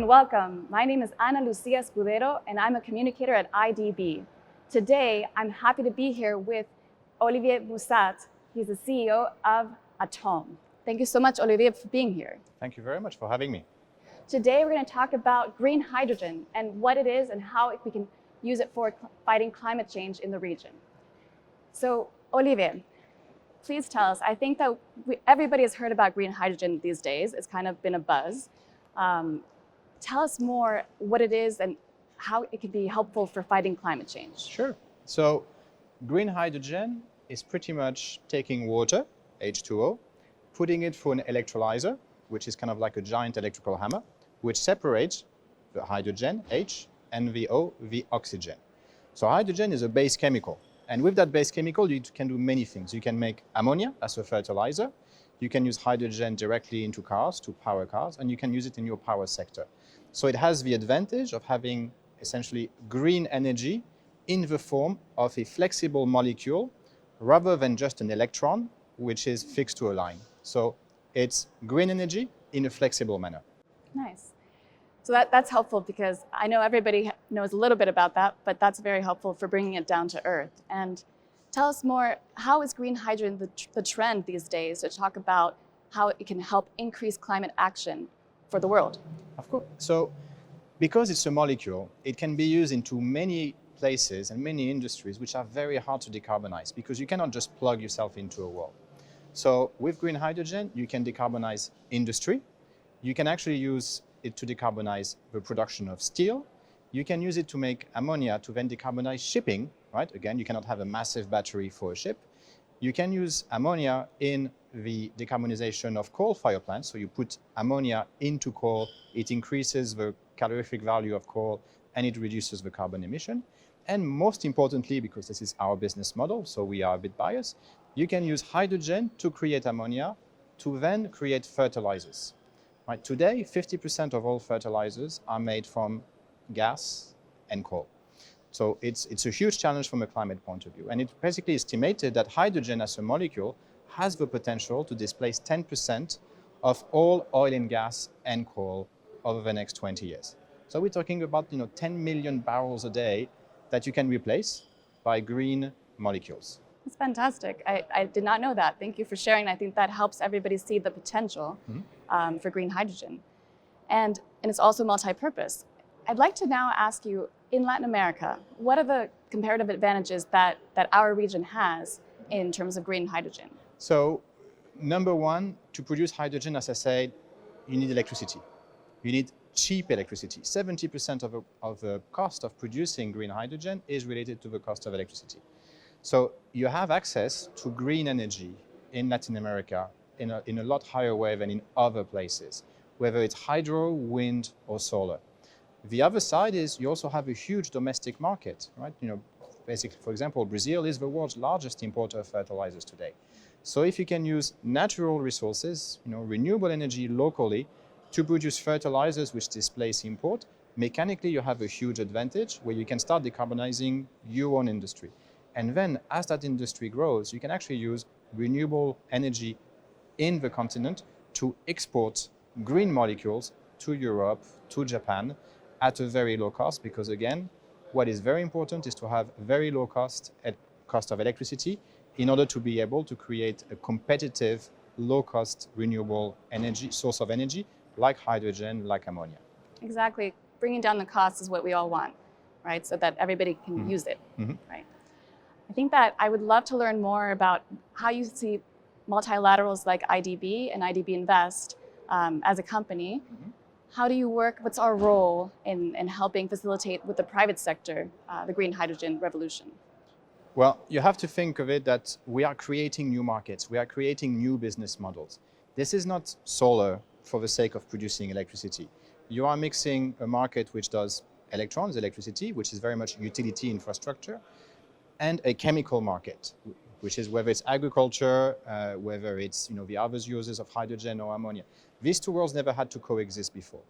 welcome. My name is Ana Lucia Escudero, and I'm a communicator at IDB. Today, I'm happy to be here with Olivier Mussat. He's the CEO of Atome. Thank you so much, Olivier, for being here. Thank you very much for having me. Today, we're going to talk about green hydrogen and what it is and how we can use it for fighting climate change in the region. So, Olivier, please tell us. I think that everybody has heard about green hydrogen these days. It's kind of been a buzz. Tell us more what it is and how it can be helpful for fighting climate change. Sure. So green hydrogen is pretty much taking water, H2O, putting it through an electrolyzer, which is kind of like a giant electrical hammer, which separates the hydrogen, H, and the O, the oxygen. So hydrogen is a base chemical. And with that base chemical, you can do many things. You can make ammonia as a fertilizer. You can use hydrogen directly into cars to power cars, and you can use it in your power sector. So it has the advantage of having essentially green energy in the form of a flexible molecule rather than just an electron, which is fixed to a line. So it's green energy in a flexible manner. Nice. So that's helpful because I know everybody knows a little bit about that, but that's very helpful for bringing it down to earth. And tell us more, how is green hydrogen the trend these days to talk about how it can help increase climate action for the world? Of course. So because it's a molecule, it can be used into many places and many industries which are very hard to decarbonize because you cannot just plug yourself into a wall. So with green hydrogen, you can decarbonize industry. You can actually use it to decarbonize the production of steel. You can use it to make ammonia to then decarbonize shipping, right? Again, you cannot have a massive battery for a ship. You can use ammonia in the decarbonization of coal-fired plants. So you put ammonia into coal, it increases the calorific value of coal, and it reduces the carbon emission. And most importantly, because this is our business model, so we are a bit biased, you can use hydrogen to create ammonia to then create fertilizers. Right? Today, 50% of all fertilizers are made from gas and coal. So it's a huge challenge from a climate point of view. And it basically estimated that hydrogen as a molecule has the potential to displace 10% of all oil and gas and coal over the next 20 years. So we're talking about 10 million barrels a day that you can replace by green molecules. That's fantastic. I did not know that. Thank you for sharing. I think that helps everybody see the potential for green hydrogen. And it's also multi-purpose. I'd like to now ask you, in Latin America, what are the comparative advantages that our region has in terms of green hydrogen? So, number one, to produce hydrogen, as I said, you need electricity. You need cheap electricity. 70% of the cost of producing green hydrogen is related to the cost of electricity. So you have access to green energy in Latin America in a lot higher way than in other places, whether it's hydro, wind, or solar. The other side is you also have a huge domestic market, right? Basically, for example, Brazil is the world's largest importer of fertilizers today. So if you can use natural resources, renewable energy locally to produce fertilizers which displace import, mechanically you have a huge advantage where you can start decarbonizing your own industry. And then as that industry grows, you can actually use renewable energy in the continent to export green molecules to Europe, to Japan, at a very low cost, because again, what is very important is to have very low cost of electricity in order to be able to create a competitive, low-cost renewable energy source of energy like hydrogen, like ammonia. Exactly. Bringing down the cost is what we all want, right? So that everybody can use it, right? I think that I would love to learn more about how you see multilaterals like IDB and IDB Invest as a company. How do you work? What's our role in helping facilitate with the private sector the green hydrogen revolution? Well, you have to think of it that we are creating new markets. We are creating new business models. This is not solar for the sake of producing electricity. You are mixing a market which does electrons, electricity, which is very much utility infrastructure, and a chemical market, which is whether it's agriculture, whether it's the other uses of hydrogen or ammonia. These two worlds never had to coexist before.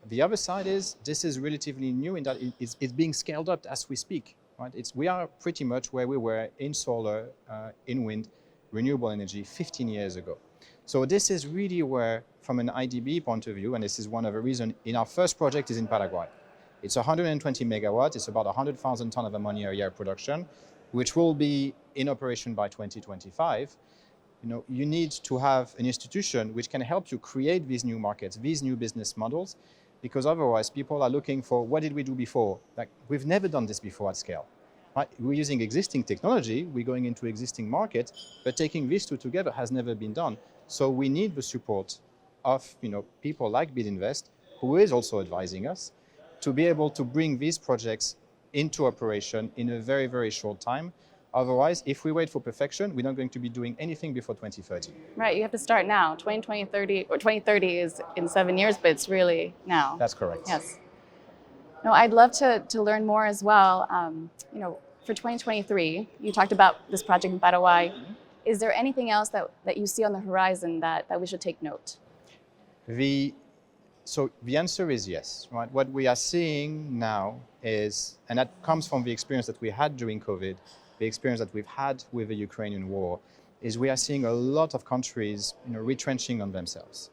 The other side is this is relatively new in that it's being scaled up as we speak. Right? We are pretty much where we were in solar, in wind, renewable energy 15 years ago. So this is really where, from an IDB point of view, and this is one of the reasons in our first project is in Paraguay. It's 120 megawatts. It's about 100,000 tons of ammonia a year production, which will be in operation by 2025. You need to have an institution which can help you create these new markets, these new business models, because otherwise people are looking for what did we do before? Like, we've never done this before at scale. Right? We're using existing technology, we're going into existing markets, but taking these two together has never been done. So we need the support of people like Bidinvest, who is also advising us, to be able to bring these projects into operation in a very, very short time. Otherwise, if we wait for perfection, we're not going to be doing anything before 2030. Right, you have to start now. 2030 is in 7 years, but it's really now. That's correct. Yes. No, I'd love to learn more as well. For 2023, you talked about this project in Paraguay. Is there anything else that you see on the horizon that we should take note? So the answer is yes. Right? What we are seeing now is, and that comes from the experience that we had during COVID, the experience that we've had with the Ukrainian war, is we are seeing a lot of countries retrenching on themselves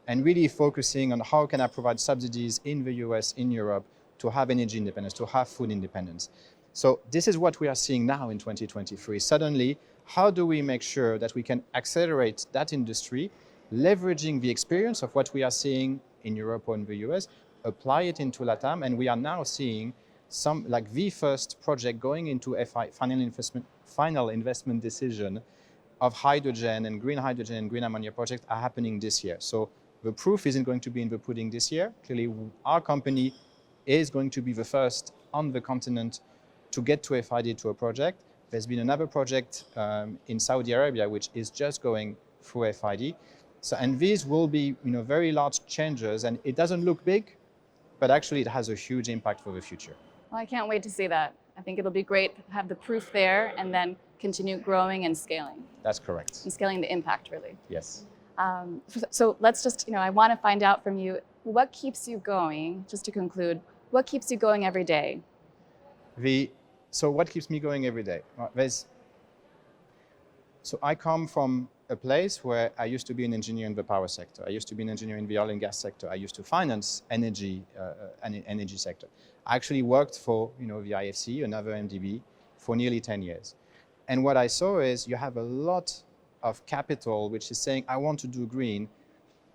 and really focusing on how can I provide subsidies in the US, in Europe, to have energy independence, to have food independence. So this is what we are seeing now in 2023. Suddenly, how do we make sure that we can accelerate that industry, leveraging the experience of what we are seeing in Europe or in the US, apply it into LATAM, and we are now seeing some, like the first project going into final investment decision of hydrogen and green ammonia project are happening this year. So the proof isn't going to be in the pudding this year. Clearly, our company is going to be the first on the continent to get to FID to a project. There's been another project in Saudi Arabia which is just going through FID. So, and these will be very large changes, and it doesn't look big, but actually it has a huge impact for the future. Well, I can't wait to see that. I think it'll be great to have the proof there and then continue growing and scaling. That's correct. And scaling the impact, really. Yes. So let's just, I want to find out from you, what keeps you going, just to conclude, what keeps you going every day? So what keeps me going every day? So I come from a place where I used to be an engineer in the power sector. I used to be an engineer in the oil and gas sector. I used to finance energy sector. I actually worked for the IFC, another MDB, for nearly 10 years. And what I saw is you have a lot of capital which is saying, I want to do green,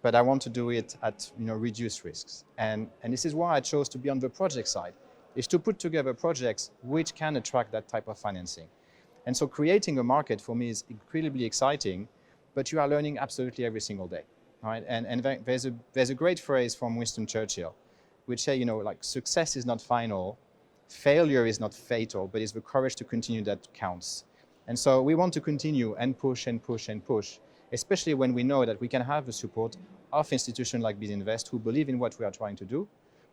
but I want to do it at reduced risks. And this is why I chose to be on the project side, is to put together projects which can attract that type of financing. And so creating a market for me is incredibly exciting, but you are learning absolutely every single day. Right? And there's a great phrase from Winston Churchill, which say, success is not final, failure is not fatal, but it's the courage to continue that counts. And so we want to continue and push and push and push, especially when we know that we can have the support of institutions like Bidinvest who believe in what we are trying to do,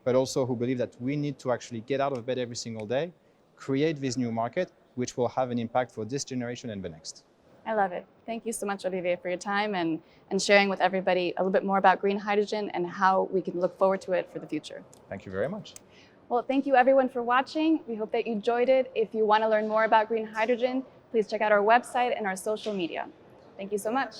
but also who believe that we need to actually get out of bed every single day, create this new market, which will have an impact for this generation and the next. I love it. Thank you so much, Olivier, for your time and sharing with everybody a little bit more about green hydrogen and how we can look forward to it for the future. Thank you very much. Well, thank you everyone for watching. We hope that you enjoyed it. If you want to learn more about green hydrogen, please check out our website and our social media. Thank you so much.